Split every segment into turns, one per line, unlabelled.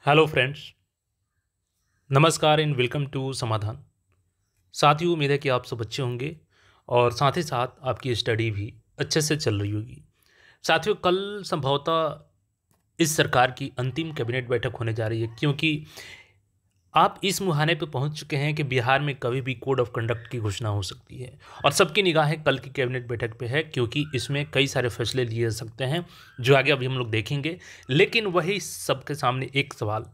Hello friends, नमस्कार and welcome to समाधान। साथियों, उम्मीद है कि आप सब अच्छे होंगे और साथ ही साथ आपकी स्टडी भी अच्छे से चल रही होगी। साथियों, कल संभवतः इस सरकार की अंतिम कैबिनेट बैठक होने जा रही है, क्योंकि आप इस मुहाने पे पहुंच चुके हैं कि बिहार में कभी भी कोड ऑफ कंडक्ट की घोषणा हो सकती है और सबकी निगाहें कल की कैबिनेट बैठक पे है, क्योंकि इसमें कई सारे फैसले लिए जा सकते हैं जो आगे अभी हम लोग देखेंगे। लेकिन वही सबके सामने एक सवाल,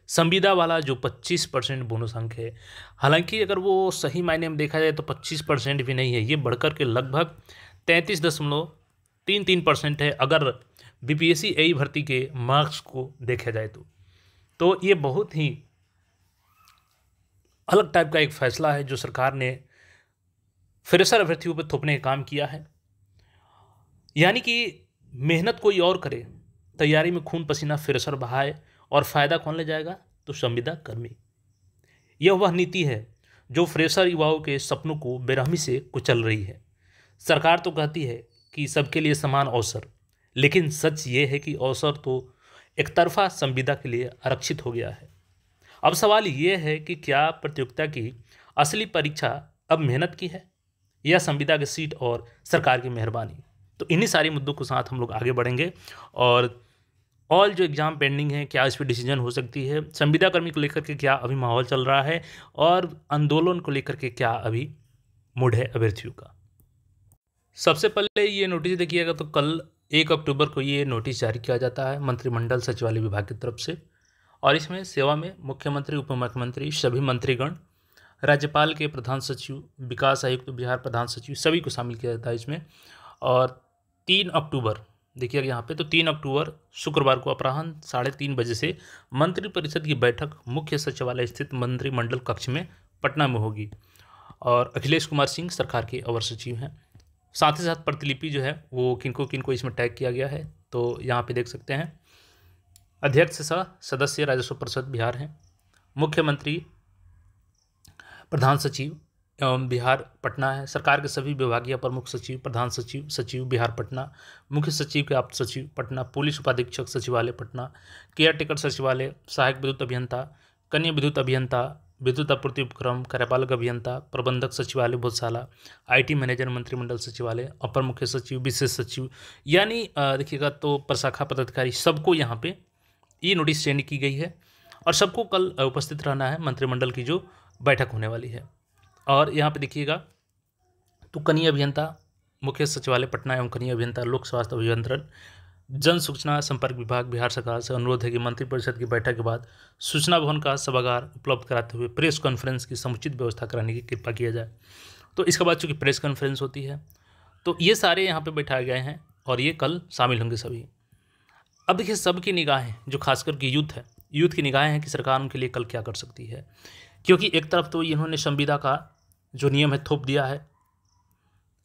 संविदा वाला जो 25% बोनस अंक है, हालांकि अगर वो सही मायने में देखा जाए तो 25% भी नहीं है, ये बढ़कर के लगभग 33.33% है अगर बीपीएससी एई भर्ती के मार्क्स को देखा जाए तो ये बहुत ही अलग टाइप का एक फैसला है जो सरकार ने फ्रेशर अभ्यर्थियों पर थोपने का काम किया है। यानी कि मेहनत कोई और करे, तैयारी में खून पसीना फ्रेशर बहाए और फायदा कौन ले जाएगा? तो संविदा कर्मी। यह वह नीति है जो फ्रेशर युवाओं के सपनों को बेरहमी से कुचल रही है। सरकार तो कहती है कि सबके लिए समान अवसर, लेकिन सच ये है कि अवसर तो एक तरफा संविदा के लिए आरक्षित हो गया है। अब सवाल ये है कि क्या प्रतियोगिता की असली परीक्षा अब मेहनत की है या संविदा की सीट और सरकार की मेहरबानी? तो इन्हीं सारे मुद्दों के साथ हम लोग आगे बढ़ेंगे और ऑल जो एग्ज़ाम पेंडिंग है, क्या इस पर डिसीजन हो सकती है, संविदा कर्मी को लेकर के क्या अभी माहौल चल रहा है और आंदोलन को लेकर के क्या अभी मूड है अभ्यर्थियों का। सबसे पहले ये नोटिस देखिएगा, तो कल 1 अक्टूबर को ये नोटिस जारी किया जाता है मंत्रिमंडल सचिवालय विभाग की तरफ से, और इसमें सेवा में मुख्यमंत्री, उप मुख्यमंत्री, सभी मंत्रीगण, राज्यपाल के प्रधान सचिव, विकास आयुक्त, बिहार प्रधान सचिव, सभी को शामिल किया जाता है इसमें। और 3 अक्टूबर देखिएगा यहाँ पे, तो 3 अक्टूबर शुक्रवार को अपराह्न 3:30 बजे से मंत्रिपरिषद की बैठक मुख्य सचिवालय स्थित मंत्रिमंडल कक्ष में पटना में होगी और अखिलेश कुमार सिंह सरकार के अवर सचिव हैं। साथ ही साथ प्रतिलिपि जो है वो किनको किनको इसमें टैग किया गया है, तो यहाँ पे देख सकते हैं। अध्यक्ष सह सदस्य राजस्व परिषद बिहार हैं, मुख्यमंत्री, प्रधान सचिव एवं बिहार पटना है, सरकार के सभी विभागीय प्रमुख सचिव, प्रधान सचिव, सचिव बिहार पटना, मुख्य सचिव के आप्त सचिव पटना, पुलिस उपाधीक्षक सचिवालय पटना, केयर टेकर सचिवालय, सहायक विद्युत अभियंता, कन्या विद्युत अभियंता, विद्युत आपूर्ति उपक्रम, कार्यपालक अभियंता, प्रबंधक सचिवालय भोजशाला, आईटी मैनेजर मंत्रिमंडल सचिवालय, अपर मुख्य सचिव, विशेष सचिव, यानी देखिएगा तो प्रशाखा पदाधिकारी, सबको यहाँ पे ये नोटिस सेंड की गई है और सबको कल उपस्थित रहना है मंत्रिमंडल की जो बैठक होने वाली है। और यहाँ पे देखिएगा तो कनीय अभियंता, मुख्य सचिवालय पटना एवं कनीय अभियंता लोक स्वास्थ्य अभियंत्रण, जन सूचना संपर्क विभाग बिहार सरकार से अनुरोध है कि मंत्रिपरिषद की बैठक के बाद सूचना भवन का सभागार उपलब्ध कराते हुए प्रेस कॉन्फ्रेंस की समुचित व्यवस्था कराने की कृपा किया जाए। तो इसके बाद चूँकि प्रेस कॉन्फ्रेंस होती है, तो ये सारे यहाँ पर बैठाए गए हैं और ये कल शामिल होंगे सभी। अब देखिए, सबकी निगाहें, जो खासकर कि यूथ की निगाहें हैं कि सरकार उनके लिए कल क्या कर सकती है, क्योंकि एक तरफ तो इन्होंने संविदा का जो नियम है थोप दिया है।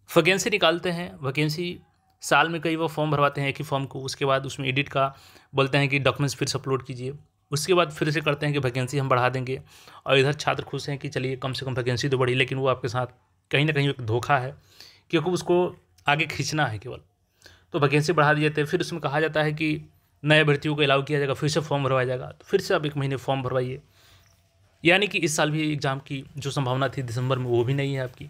वैकेंसी निकालते हैं, वैकेंसी साल में कई वो फॉर्म भरवाते हैं एक ही फॉर्म को, उसके बाद उसमें एडिट का बोलते हैं कि डॉक्यूमेंट्स फिर से अपलोड कीजिए, उसके बाद फिर से करते हैं कि वैकेंसी हम बढ़ा देंगे, और इधर छात्र खुश हैं कि चलिए कम से कम वैकेंसी तो बढ़ी, लेकिन वो आपके साथ कहीं ना कहीं एक धोखा है, क्योंकि उसको आगे खींचना है केवल। तो वैकेंसी बढ़ा दी जाती है, फिर उसमें कहा जाता है कि नए अभ्यर्थियों को अलाउ किया जाएगा, फिर से फॉर्म भरवाया जाएगा, तो फिर से आप 1 महीने फॉर्म भरवाइए। यानी कि इस साल भी एग्ज़ाम की जो संभावना थी दिसंबर में, वो भी नहीं है आपकी।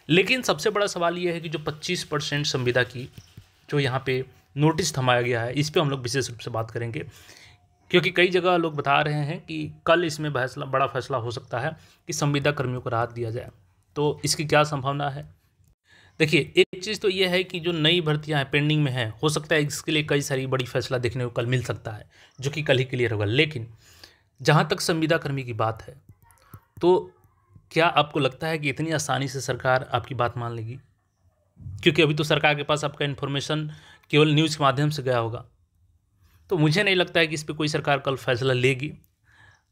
लेकिन सबसे बड़ा सवाल ये है कि जो 25% संविदा की जो यहाँ पे नोटिस थमाया गया है, इस पे हम लोग विशेष रूप से बात करेंगे, क्योंकि कई जगह लोग बता रहे हैं कि कल इसमें बड़ा फैसला हो सकता है कि संविदा कर्मियों को राहत दिया जाए। तो इसकी क्या संभावना है? देखिए, एक चीज़ तो ये है कि जो नई भर्तियां हैं पेंडिंग में हैं, हो सकता है इसके लिए कई सारी बड़ी फैसला देखने को कल मिल सकता है, जो कि कल ही क्लियर होगा। लेकिन जहाँ तक संविदा कर्मी की बात है, तो क्या आपको लगता है कि इतनी आसानी से सरकार आपकी बात मान लेगी? क्योंकि अभी तो सरकार के पास आपका इन्फॉर्मेशन केवल न्यूज़ के माध्यम से गया होगा, तो मुझे नहीं लगता है कि इस पर कोई सरकार कल फैसला लेगी।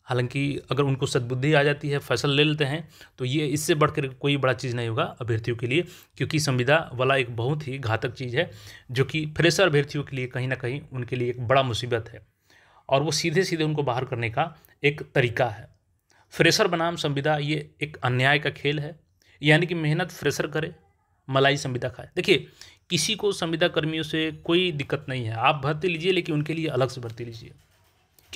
हालांकि अगर उनको सद्बुद्धि आ जाती है, फैसला ले लेते हैं, तो ये इससे बढ़कर कोई बड़ा चीज़ नहीं होगा अभ्यर्थियों के लिए, क्योंकि संविदा वाला एक बहुत ही घातक चीज़ है, जो कि फ्रेशर अभ्यर्थियों के लिए कहीं ना कहीं उनके लिए एक बड़ा मुसीबत है, और वो सीधे सीधे उनको बाहर करने का एक तरीका है। फ्रेशर बनाम संविदा, ये एक अन्याय का खेल है। यानी कि मेहनत फ्रेशर करे, मलाई संविदा खाए। देखिए, किसी को संविदा कर्मियों से कोई दिक्कत नहीं है, आप भर्ती लीजिए, लेकिन उनके लिए अलग से भर्ती लीजिए,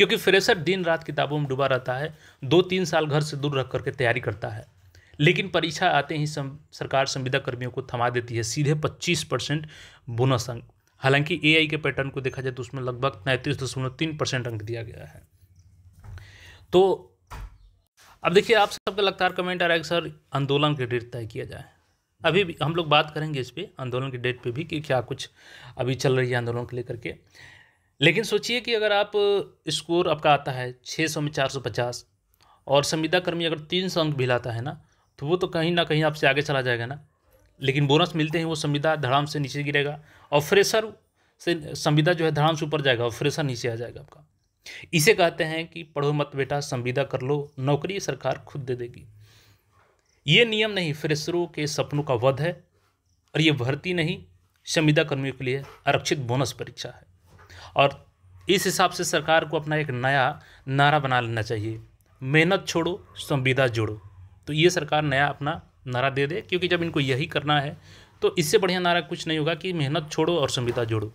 क्योंकि फ्रेशर दिन रात किताबों में डूबा रहता है, 2-3 साल घर से दूर रख करके तैयारी करता है, लेकिन परीक्षा आते ही सरकार संविदा कर्मियों को थमा देती है सीधे 25% बोनस अंक। हालांकि एआई के पैटर्न को देखा जाए तो उसमें लगभग 33.3% अंक दिया गया है। तो अब देखिए, आप सबका लगातार कमेंट आ रहा है कि सर आंदोलन की डेट तय किया जाए। अभी भी हम लोग बात करेंगे इस पर, आंदोलन की डेट पे भी, कि क्या कुछ अभी चल रही है आंदोलन को लेकर के। लेकिन सोचिए कि अगर आप स्कोर आपका आता है 600 में 450 और संविदा कर्मी अगर 300 अंक भी लाता है ना, तो वो तो कहीं ना कहीं आपसे आगे चला जाएगा ना। लेकिन बोनस मिलते ही वो संविदा धड़ाम से नीचे गिरेगा और फ्रेशर से संविदा जो है धड़ाम से ऊपर जाएगा और फ्रेशर नीचे आ जाएगा आपका। इसे कहते हैं कि पढ़ो मत बेटा, संविदा कर लो, नौकरी सरकार खुद दे देगी। ये नियम नहीं, फ्रेशरों के सपनों का वध है। और ये भर्ती नहीं, संविदा कर्मियों के लिए आरक्षित बोनस परीक्षा है। और इस हिसाब से सरकार को अपना एक नया नारा बना लेना चाहिए, मेहनत छोड़ो संविदा जोड़ो। तो ये सरकार नया अपना नारा दे दे, क्योंकि जब इनको यही करना है तो इससे बढ़िया नारा कुछ नहीं होगा कि मेहनत छोड़ो और संविदा जोड़ो।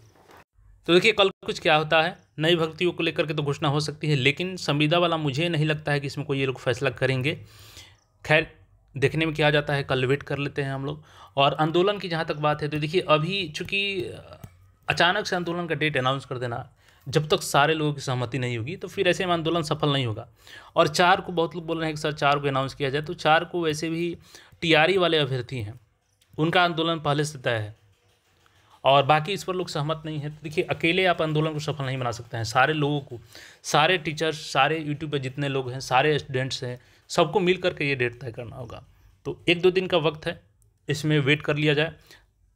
तो देखिए कल कुछ क्या होता है, नई भर्तियों को लेकर के तो घोषणा हो सकती है, लेकिन संविदा वाला मुझे नहीं लगता है कि इसमें कोई ये लोग फैसला करेंगे। खैर, देखने में क्या जाता है, कल वेट कर लेते हैं हम लोग। और आंदोलन की जहाँ तक बात है तो देखिए, अभी चूँकि अचानक से आंदोलन का डेट अनाउंस कर देना, जब तक सारे लोगों की सहमति नहीं होगी तो फिर ऐसे में आंदोलन सफल नहीं होगा। और 4 को बहुत लोग बोल रहे हैं कि सर 4 को अनाउंस किया जाए, तो 4 को वैसे भी टीआरई वाले अभ्यर्थी हैं, उनका आंदोलन पहले से तय है और बाकी इस पर लोग सहमत नहीं है। तो देखिए, अकेले आप आंदोलन को सफल नहीं बना सकते हैं। सारे लोगों को, सारे टीचर्स, सारे यूट्यूब पे जितने लोग हैं, सारे स्टूडेंट्स हैं, सबको मिल करके ये डेट तय करना होगा। तो 1-2 दिन का वक्त है, इसमें वेट कर लिया जाए।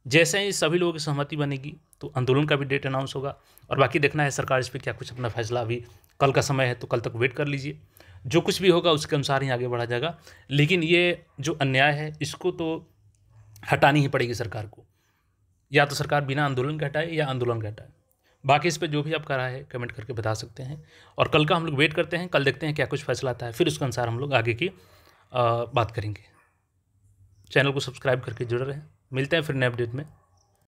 जैसे ही सभी लोगों की सहमति बनेगी तो आंदोलन का भी डेट अनाउंस होगा। और बाकी देखना है सरकार इस पर क्या कुछ अपना फैसला, अभी कल का समय है तो कल तक वेट कर लीजिए। जो कुछ भी होगा उसके अनुसार ही आगे बढ़ा जाएगा। लेकिन ये जो अन्याय है इसको तो हटानी ही पड़ेगी सरकार को। या तो सरकार बिना आंदोलन के हटाए या आंदोलन के हटाए। बाकी इस पर जो भी आपका राय है कमेंट करके बता सकते हैं। और कल का हम लोग वेट करते हैं, कल देखते हैं क्या कुछ फैसला आता है, फिर उसके अनुसार हम लोग आगे की बात करेंगे। चैनल को सब्सक्राइब करके जुड़े रहें। मिलते हैं फिर नए अपडेट में।